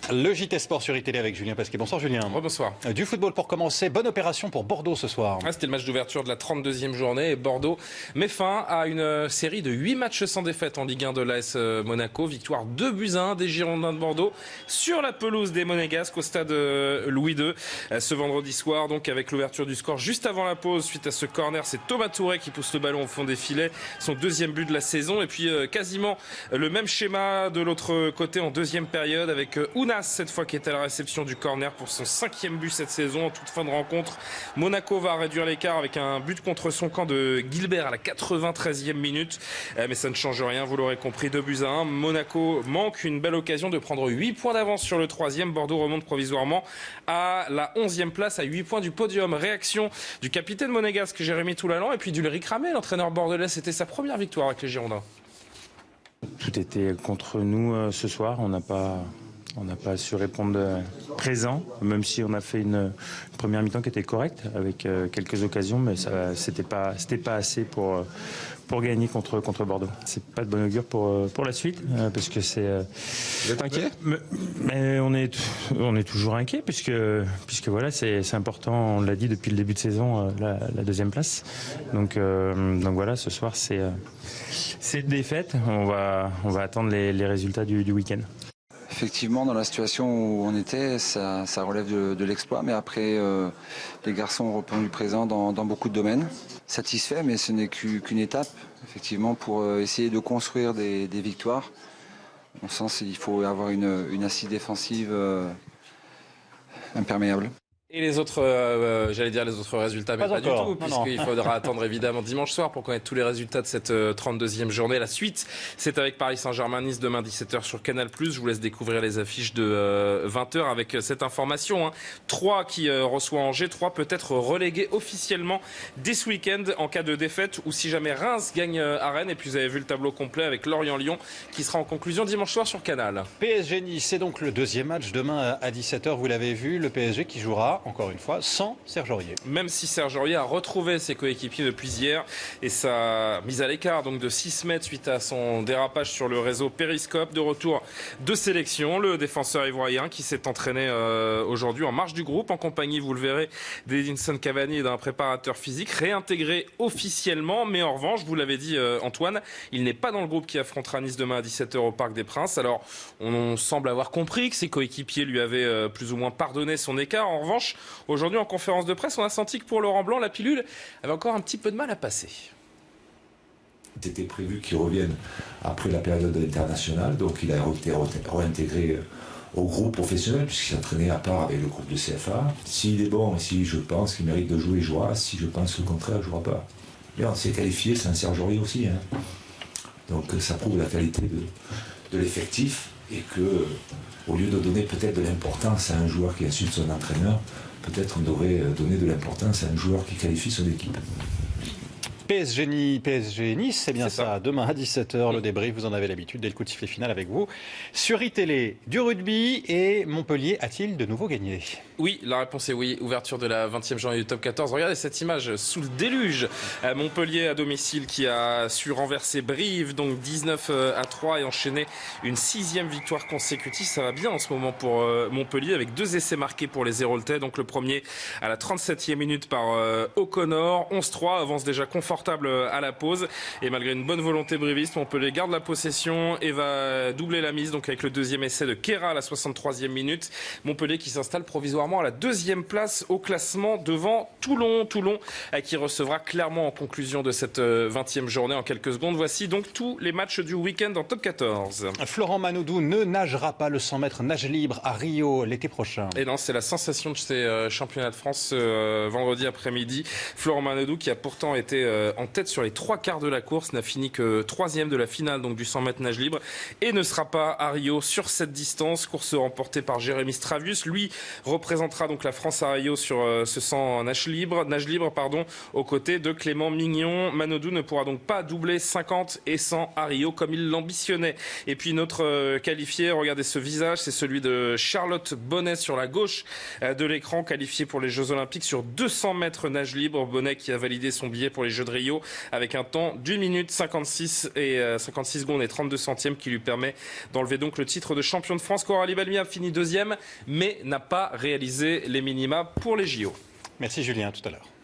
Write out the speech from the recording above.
Le JT Sport sur iTélé avec Julien Pasquet. Bonsoir Julien. Bonsoir. Du football pour commencer. Bonne opération pour Bordeaux ce soir. C'était le match d'ouverture de la 32e journée et Bordeaux met fin à une série de 8 matchs sans défaite en Ligue 1 de l'AS Monaco. Victoire 2-1 des Girondins de Bordeaux sur la pelouse des Monégasques au stade Louis II. Ce vendredi soir, donc avec l'ouverture du score juste avant la pause suite à ce corner, c'est Thomas Touré qui pousse le ballon au fond des filets. Son deuxième but de la saison et puis quasiment le même schéma de l'autre côté en deuxième période avec Ounas cette fois qui est à la réception du corner pour son 5e but cette saison. En toute fin de rencontre, Monaco va réduire l'écart avec un but contre son camp de Gilbert à la 93e minute. Mais ça ne change rien, vous l'aurez compris, 2-1. Monaco manque une belle occasion de prendre 8 points d'avance sur le 3e. Bordeaux remonte provisoirement à la 11e place à 8 points du podium. Réaction du capitaine monégasque Jérémy Toulalan et puis d'Ulrich Ramé, l'entraîneur bordelais. C'était sa première victoire avec les Girondins. Tout était contre nous ce soir. On n'a pas su répondre présent, même si on a fait une première mi-temps qui était correcte avec quelques occasions, mais c'était pas assez pour gagner contre Bordeaux. C'est pas de bon augure pour la suite, parce que c'est. Vous êtes inquiet ? Mais on est toujours inquiet puisque voilà, c'est important. On l'a dit depuis le début de saison, la deuxième place. Donc voilà, ce soir c'est une défaite. On va attendre les résultats du week-end. Effectivement, dans la situation où on était, ça relève de l'exploit. Mais après, les garçons ont répondu présent dans beaucoup de domaines. Satisfait, mais ce n'est qu'une étape, effectivement, pour essayer de construire des victoires. À mon sens, il faut avoir une assise défensive imperméable. Et les autres, j'allais dire les autres résultats, mais pas du tout, puisqu'il faudra attendre évidemment dimanche soir pour connaître tous les résultats de cette 32e journée. La suite, c'est avec Paris Saint-Germain-Nice demain 17h sur Canal+. Je vous laisse découvrir les affiches de 20h avec cette information. 3 qui reçoit Angers, 3 peut être relégués officiellement dès ce week-end en cas de défaite ou si jamais Reims gagne à Rennes. Et puis vous avez vu le tableau complet avec Lorient-Lyon qui sera en conclusion dimanche soir sur Canal. PSG-Nice, c'est donc le deuxième match demain à 17h. Vous l'avez vu, le PSG qui jouera encore une fois, sans Serge Aurier. Même si Serge Aurier a retrouvé ses coéquipiers depuis hier et sa mise à l'écart donc de 6 mètres suite à son dérapage sur le réseau Périscope, de retour de sélection, le défenseur ivoirien qui s'est entraîné aujourd'hui en marge du groupe en compagnie, vous le verrez, d'Edinson Cavani et d'un préparateur physique réintégré officiellement, mais en revanche, vous l'avez dit Antoine, il n'est pas dans le groupe qui affrontera Nice demain à 17h au Parc des Princes. Alors on semble avoir compris que ses coéquipiers lui avaient plus ou moins pardonné son écart. En revanche, aujourd'hui, en conférence de presse, on a senti que pour Laurent Blanc, la pilule avait encore un petit peu de mal à passer. C'était prévu qu'il revienne après la période internationale, donc il a été réintégré au groupe professionnel puisqu'il s'entraînait à part avec le groupe de CFA. S'il est bon et si je pense qu'il mérite de jouer, il jouera. Si je pense le contraire, il ne jouera pas. Et on s'est qualifié, c'est un Serge Aurier aussi. Donc ça prouve la qualité de l'effectif et que, au lieu de donner peut-être de l'importance à un joueur qui insulte son entraîneur, peut-être on devrait donner de l'importance à un joueur qui qualifie son équipe. PSG Nice, c'est bien ça. Demain à 17h, le débrief, vous en avez l'habitude, dès le coup de sifflet final avec vous. Sur iTélé, du rugby et Montpellier a-t-il de nouveau gagné ? Oui, la réponse est oui. Ouverture de la 20e journée du top 14. Regardez cette image sous le déluge. Montpellier à domicile qui a su renverser Brive, donc 19-3 et enchaîner une 6e victoire consécutive. Ça va bien en ce moment pour Montpellier avec 2 essais marqués pour les Héroltais. Donc le premier à la 37e minute par O'Connor. 11-3, avance déjà confortable à la pause. Et malgré une bonne volonté briviste, Montpellier garde la possession et va doubler la mise. Donc avec le deuxième essai de Kera à la 63e minute. Montpellier qui s'installe provisoirement à la 2e place au classement devant Toulon qui recevra clairement en conclusion de cette 20e journée en quelques secondes. Voici donc tous les matchs du week-end en top 14. Florent Manodou ne nagera pas le 100 mètres nage libre à Rio l'été prochain. Et non, c'est la sensation de ces championnats de France vendredi après-midi. Florent Manodou qui a pourtant été en tête sur les 3 quarts de la course, n'a fini que 3e de la finale donc du 100 mètres nage libre et ne sera pas à Rio sur cette distance. Course remportée par Jérémy Stravius. Lui représentera donc la France à Rio sur ce 100 nage libre aux côtés de Clément Mignon. Manodou ne pourra donc pas doubler 50 et 100 à Rio comme il l'ambitionnait. Et puis notre qualifié, regardez ce visage, c'est celui de Charlotte Bonnet sur la gauche de l'écran, qualifié pour les Jeux Olympiques sur 200 mètres nage libre. Bonnet qui a validé son billet pour les Jeux de Rio avec un temps d'1 minute 56 secondes et 32 centièmes qui lui permet d'enlever donc le titre de champion de France. Coralie Balmy a fini deuxième mais n'a pas réalisé les minima pour les JO. Merci Julien, à tout à l'heure.